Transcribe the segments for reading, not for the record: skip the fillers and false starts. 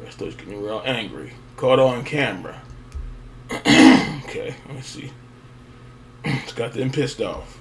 Wrestler's getting real angry. Caught on camera. Okay, let me see. It's got them pissed off.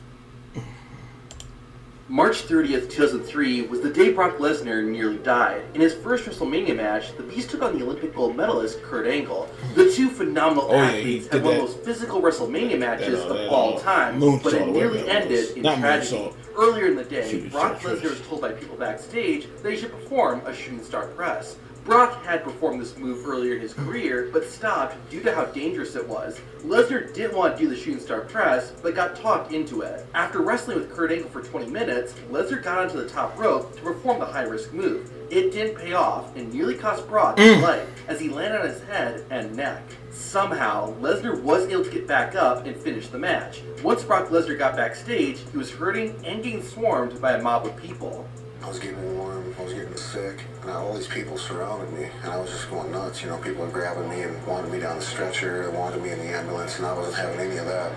March 30th, 2003 was the day Brock Lesnar nearly died. In his first WrestleMania match, the Beast took on the Olympic gold medalist Kurt Angle. The two phenomenal athletes had one of the most physical WrestleMania matches of all time, but it nearly ended in tragedy. Earlier in the day, Brock Lesnar was told by people backstage that he should perform a shooting star press. Brock had performed this move earlier in his career, but stopped due to how dangerous it was. Lesnar didn't want to do the shooting star press, but got talked into it. After wrestling with Kurt Angle for 20 minutes, Lesnar got onto the top rope to perform the high-risk move. It didn't pay off, and nearly cost Brock his life, as he landed on his head and neck. Somehow, Lesnar was able to get back up and finish the match. Once Brock Lesnar got backstage, he was hurting and getting swarmed by a mob of people. I was getting warm, I was getting sick, and all these people surrounded me, and I was just going nuts. You know, people were grabbing me and wanted me down the stretcher, they wanted me in the ambulance, and I wasn't having any of that.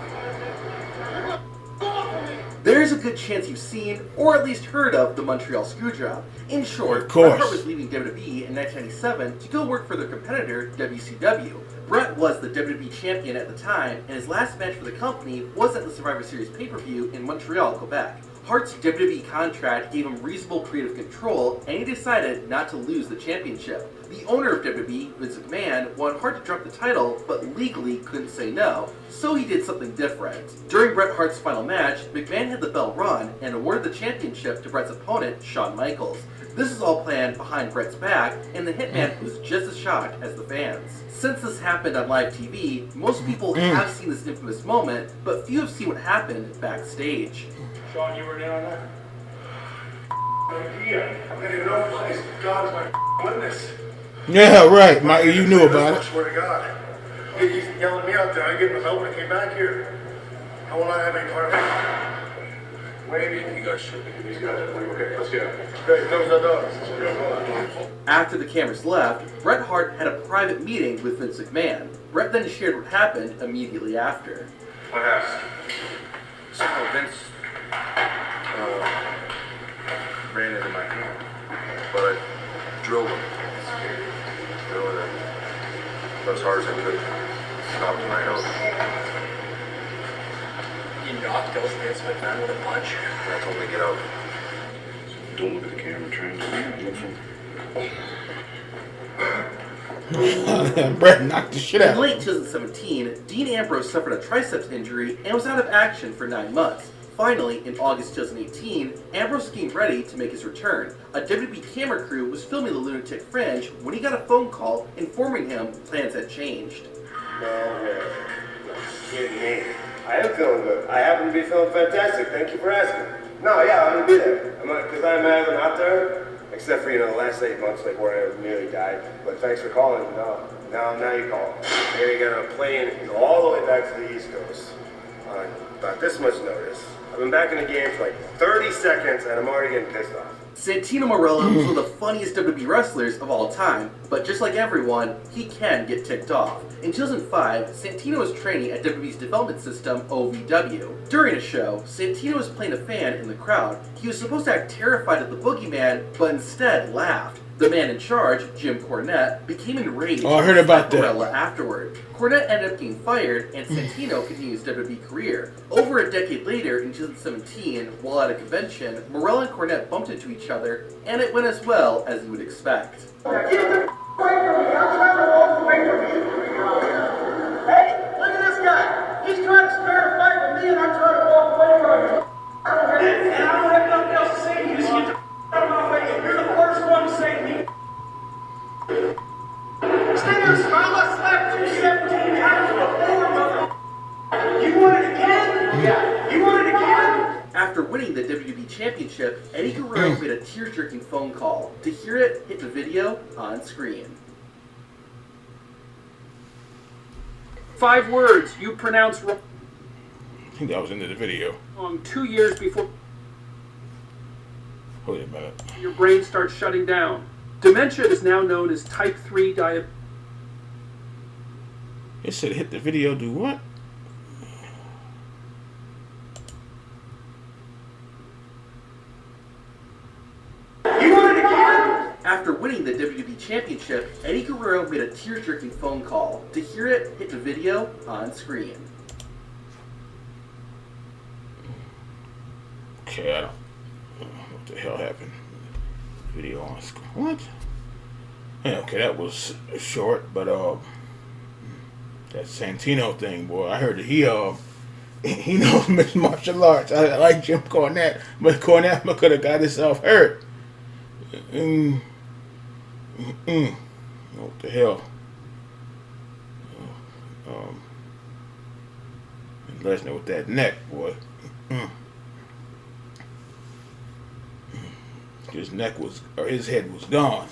There's a good chance you've seen, or at least heard of, the Montreal Screwjob. In short, Bret Hart was leaving WWE in 1997 to go work for their competitor, WCW. Bret was the WWE champion at the time, and his last match for the company was at the Survivor Series pay-per-view in Montreal, Quebec. Hart's WWE contract gave him reasonable creative control, and he decided not to lose the championship. The owner of WWE, Vince McMahon, wanted Hart to drop the title, but legally couldn't say no, so he did something different. During Bret Hart's final match, McMahon had the bell run and awarded the championship to Bret's opponent, Shawn Michaels. This is all planned behind Bret's back, and the Hitman was just as shocked as the fans. Since this happened on live TV, most people have seen this infamous moment, but few have seen what happened backstage. Shawn, you were in on that? Idea. I didn't even know place. God is my witness. Yeah, right. You knew about I it. swear to God. He's yelling me out there. I gave him the help when I came back here. How will I have any part of it? Wait, you guys should be. These guys are like, okay, let's get out. Okay, those are dogs. After the cameras left, Bret Hart had a private meeting with Vince McMahon. Bret then shared what happened immediately after. What happened? So Vince ran into my hand, but I drilled him. Drilling him as hard as I could. Stopped him right out. You knocked out Vince McMahon with a punch? I told him to get out. Don't look at the camera, trying to look from. Bret knocked the shit out. In late 2017, Dean Ambrose suffered a triceps injury and was out of action for 9 months. Finally, in August 2018, Ambrose was getting ready to make his return. A WWE camera crew was filming the Lunatic Fringe when he got a phone call informing him plans had changed. No way. Kidding me. I am feeling good. I happen to be feeling fantastic. Thank you for asking. No, yeah, I'm gonna be there. Because I imagine out there, except for, the last 8 months, like where I nearly died. But thanks for calling. No, now you call. Here you got a plane and go all the way back to the East Coast. About this much notice. I've been back in the game for like 30 seconds and I'm already getting pissed off. Santino Marella was one of the funniest WWE wrestlers of all time, but just like everyone, he can get ticked off. In 2005, Santino was training at WWE's development system, OVW. During a show, Santino was playing a fan in the crowd. He was supposed to act terrified of the boogeyman, but instead laughed. The man in charge, Jim Cornette, became enraged I heard about that. Marella afterward. Cornette ended up getting fired, and Santino continued his WWE career. Over a decade later, in 2017, while at a convention, Marella and Cornette bumped into each other, and it went as well as you would expect. Keep the away from me. I'm trying to walk away from you. Hey, look at this guy. He's trying to start a fight with me, and I'm trying to walk away from him. And I don't have nothing else to say to you. Just get the out of my way. You're the first one to say to me. Stay there, smile. I slapped you 17 times before, mother. You want it again? Yeah. You want it again? After winning the WWE Championship, Eddie Guerrero made a tear-jerking phone call. To hear it, hit the video on screen. 5 words you pronounce wrong I think that was into the video. 2 years before Wait a minute. your brain starts shutting down. Dementia is now known as type 3 diabetes. It said hit the video, do what? You want it again? After winning the WWE Championship, Eddie Guerrero made a tear-jerking phone call. To hear it, hit the video on screen. Okay, I don't know what the hell happened. Video on screen. What? Yeah, okay, that was short, but that Santino thing, boy, I heard that he knows mixed martial arts. I like Jim Cornette, but Cornette could have got himself hurt. What the hell? Lesnar with that neck, boy. His neck was, or his head was gone.